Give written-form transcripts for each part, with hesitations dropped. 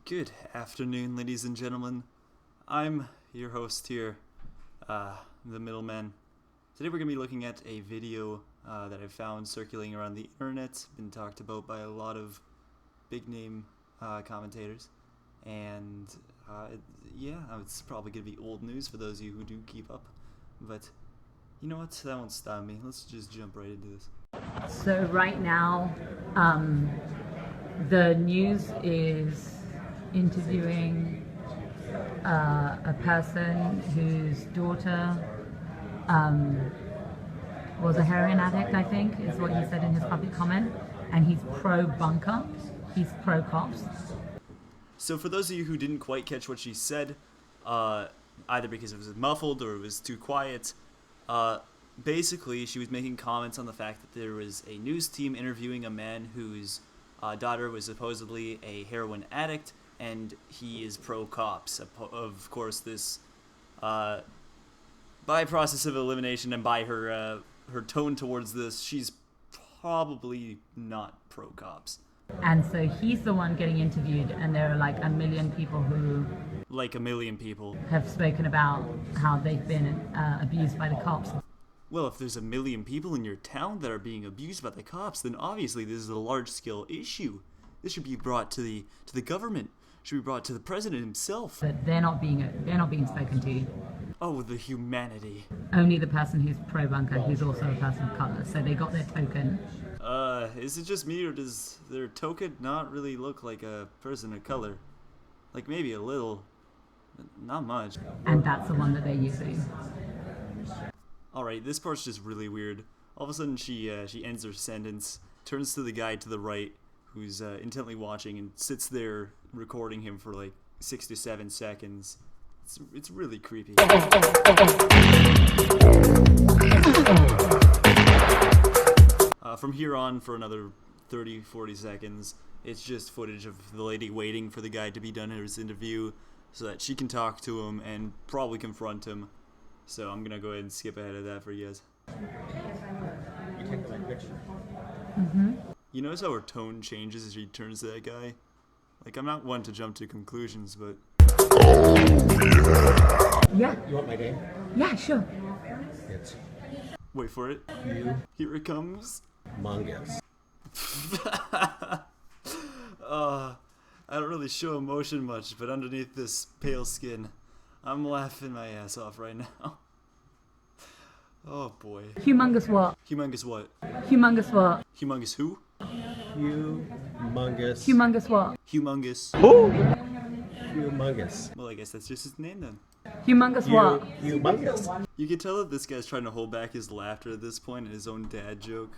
Good afternoon, ladies and gentlemen. I'm your host here, the middleman. Today we're going to be looking at a video that I found circulating around the internet, been talked about by a lot of big-name commentators, and it's probably going to be old news for those of you who do keep up, but you know what, that won't stop me. Let's just jump right into this. So right now, the news is interviewing a person whose daughter was a heroin addict, I think, is what he said in his public comment, and he's pro-bunker, he's pro-cops. So for those of you who didn't quite catch what she said, either because it was muffled or it was too quiet, basically she was making comments on the fact that there was a news team interviewing a man whose daughter was supposedly a heroin addict, and he is pro-cops. Of course, this, by process of elimination and by her tone towards this, she's probably not pro-cops. And so he's the one getting interviewed, and there are like a million people who... Like a million people. ...have spoken about how they've been abused by the cops. Well, if there's a million people in your town that are being abused by the cops, then obviously this is a large-scale issue. This should be brought to the government. Should be brought to the president himself. But they're not being spoken to. Oh, the humanity. Only the person who's pro-bunker, who's also a person of color. So they got their token. Is it just me, or does their token not really look like a person of color? Like maybe a little, but not much. And that's the one that they're using. Alright, this part's just really weird. All of a sudden she ends her sentence, turns to the guy to the right, who's intently watching, and sits there recording him for like 6 to 7 seconds. It's really creepy. From here on, for another 30-40 seconds, it's just footage of the lady waiting for the guy to be done his interview so that she can talk to him and probably confront him. So I'm gonna go ahead and skip ahead of that for you guys. You take my picture. Mm-hmm. You notice how her tone changes as she turns to that guy? Like, I'm not one to jump to conclusions, but... Yeah. You want my name? Yeah, sure. It's Wait for it. Here it comes. Mungus. I don't really show emotion much, but underneath this pale skin, I'm laughing my ass off right now. Oh boy. Humongous what? Humongous what? Humongous what? Humongous who? Humongous. Humongous what? Humongous. Who? Humongous. Well, I guess that's just his name then. Humongous what? Humongous. You can tell that this guy's trying to hold back his laughter at this point at his own dad joke,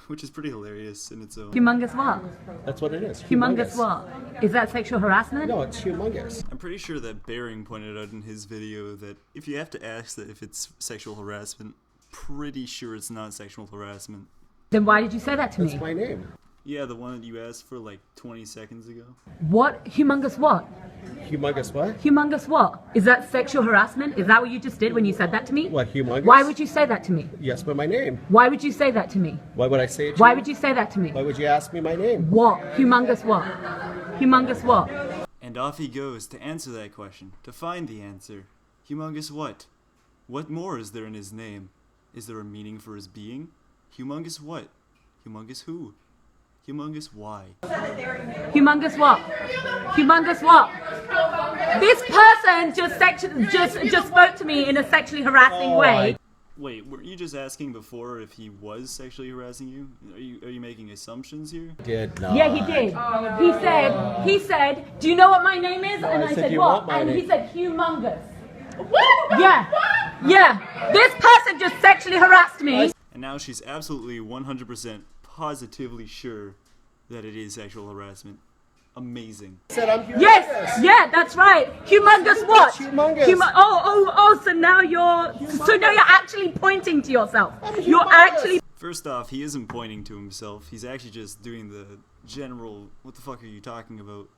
which is pretty hilarious in its own. Humongous what? That's what it is. Humongous what? Is that sexual harassment? No, it's humongous. I'm pretty sure that Bering pointed out in his video that if you have to ask that if it's sexual harassment, pretty sure it's not sexual harassment. Then why did you say that to me? That's my name. Yeah, the one that you asked for like 20 seconds ago. What? Humongous what? Humongous what? Humongous what? Is that sexual harassment? Is that what you just did when you said that to me? What, humongous? Why would you say that to me? Yes, but my name. Why would you say that to me? Why would I say it to Why you? would you say that to me? Why would you ask me my name? What? Humongous what? Humongous what? And off he goes to answer that question, to find the answer. Humongous what? What more is there in his name? Is there a meaning for his being? Humongous what? Humongous who? Humongous why? Humongous what? Humongous what? This person just spoke to me in a sexually harassing way. Wait, were you just asking before if he was sexually harassing you? Are you making assumptions here? Did not. Yeah, he did. He said, do you know what my name is? And I said, what? And he said, humongous. Yeah. This person just sexually harassed me. And now she's absolutely 100% positively sure that it is sexual harassment. Amazing. Said I'm humongous. Yes, yeah, that's right. Humongous what? Humongous. So now you're actually pointing to yourself. You're actually... First off, he isn't pointing to himself. He's actually just doing the general, what the fuck are you talking about,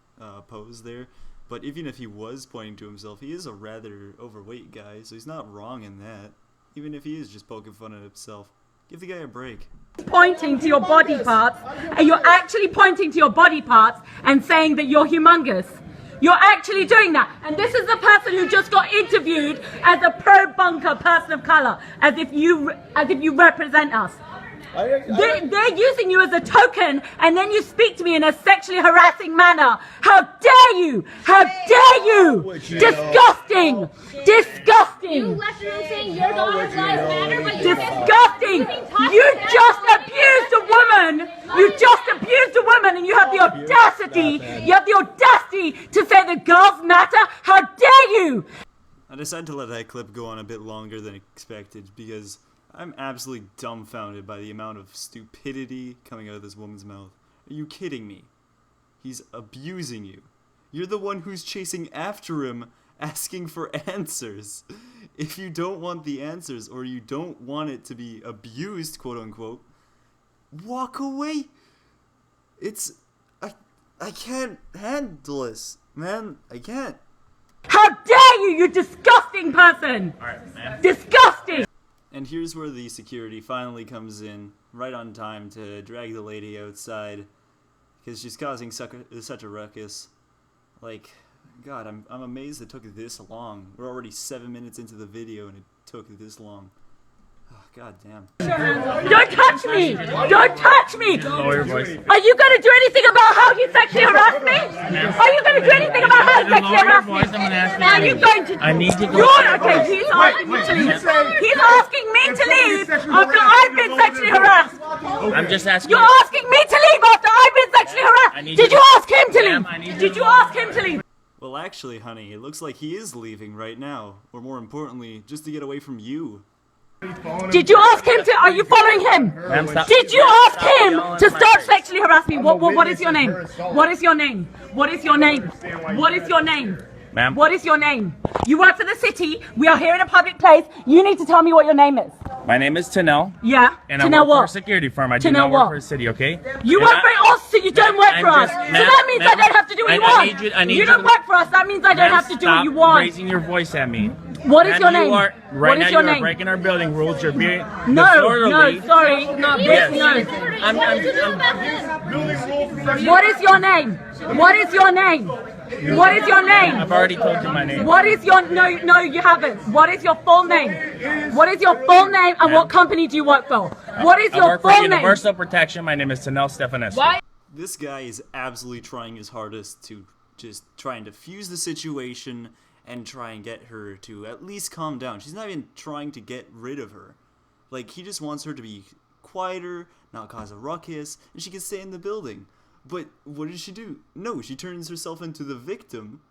pose there. But even if he was pointing to himself, he is a rather overweight guy, so he's not wrong in that. Even if he is just poking fun at himself. Give the guy a break. Pointing to your body parts, and you're actually pointing to your body parts and saying that you're humongous. You're actually doing that. And this is the person who just got interviewed as a pro-bunker person of color, as if you represent us. They're using you as a token, and then you speak to me in a sexually harassing manner. How dare you? How dare you? Disgusting! Disgusting! You left the room saying your daughter's lives matter, but Disgusting! You just abused a woman! You just abused a woman, and you have the audacity! You have the audacity to say the girls matter? How dare you? I decided to let that clip go on a bit longer than expected because I'm absolutely dumbfounded by the amount of stupidity coming out of this woman's mouth. Are you kidding me? He's abusing you. You're the one who's chasing after him, asking for answers. If you don't want the answers, or you don't want it to be abused, quote unquote, walk away. I can't handle this, man. I can't. How dare you, you disgusting person! Alright, man. Disgusting! And here's where the security finally comes in, right on time to drag the lady outside, because she's causing such a ruckus. Like, God, I'm amazed it took this long. We're already 7 minutes into the video and it took this long. Oh, God damn. Don't touch me! Don't touch me! Lower your voice. Are you going to do anything about how he sexually harassed me? Are you going to do anything about how he sexually harassed me? I'm gonna ask you. Are you going to? I need to go. You're okay. He's asking me to leave. He's asking me to leave after I've been sexually harassed. I'm just asking. You're asking me to leave after I've been sexually harassed. need Did you you to- ask him to Ma'am, I need leave? you Did to- you ask him to leave? Well, actually, honey, it looks like he is leaving right now. Or more importantly, just to get away from you. Did you ask him to? Are you following him? Ma'am, stop. Did you ask Stop him yelling to at my start face. sexually harassing me? What is your name? What is your name? What is your name? What is your name? Ma'am. What is your name? You work for the city. We are here in a public place. You need to tell me what your name is. My name is Tanel. Yeah. And to I know work for a what? security firm. I do To know not work what? for a city, okay? You And work for us, so you don't work I'm for us. just- So ma'am, that means I ma'am, don't have to do what you I want. need you- I need You you don't to- work for us. That means I don't Ma'am, have to do what stop you want. raising your voice at me. What is Ma'am, your you name? Are, right What is now your you are name? breaking our building rules. You're being No, disorderly. no, sorry, no, Yes. no. What is your name? What is your name? What is your name? I've already told you my name. What is your no you haven't. What is your full name? What is your full name and what company do you work for? What is I your work for full name? Universal Protection. My name is Tanel Stefanescu. Why? This guy is absolutely trying his hardest to just try and defuse the situation and try and get her to at least calm down. She's not even trying to get rid of her. Like, he just wants her to be quieter, not cause a ruckus, and she can stay in the building. But what does she do? No, she turns herself into the victim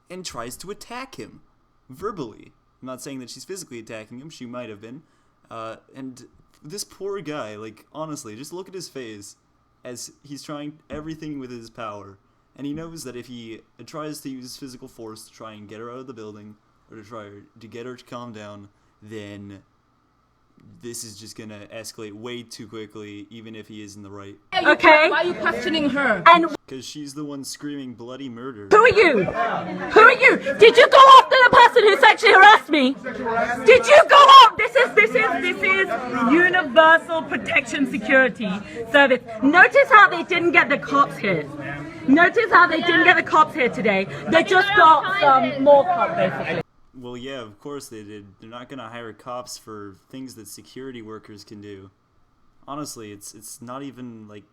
and tries to attack him verbally. I'm not saying that she's physically attacking him. She might have been. And this poor guy, like, honestly, just look at his face as he's trying everything with his power. And he knows that if he tries to use physical force to try and get her out of the building, or to try to get her to calm down, then this is just gonna escalate way too quickly, even if he is in the right. Okay. Why are you questioning her? And Because she's the one screaming bloody murder. who are you? Who are you? Did you go after the person who sexually harassed me? Did you go up? This is Universal Protection Security Service. Notice how they didn't get the cops here. Notice how they didn't get the cops here today. They just got some more cops, basically. Well, yeah, of course they did. They're not gonna hire cops for things that security workers can do. Honestly, it's not even like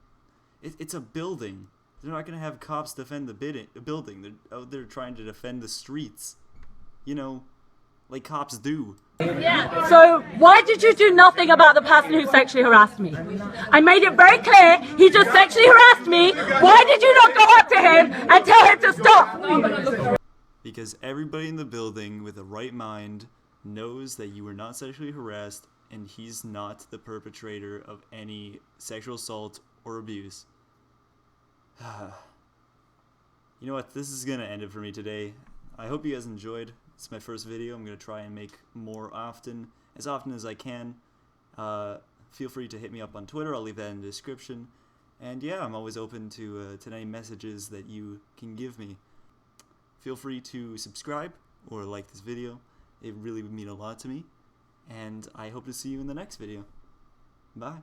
it's a building. They're not gonna have cops defend the building. They're out there trying to defend the streets. You know, like cops do. So why did you do nothing about the person who sexually harassed me? I made it very clear he just sexually harassed me. Why did you not go up to him and tell him to stop? Because everybody in the building with a right mind knows that you were not sexually harassed and he's not the perpetrator of any sexual assault or abuse. You know what? This is gonna end it for me today. I hope you guys enjoyed. It's my first video. I'm gonna try and make more often as I can. Feel free to hit me up on Twitter. I'll leave that in the description. And yeah, I'm always open to any messages that you can give me. Feel free to subscribe or like this video. It really would mean a lot to me. And I hope to see you in the next video. Bye.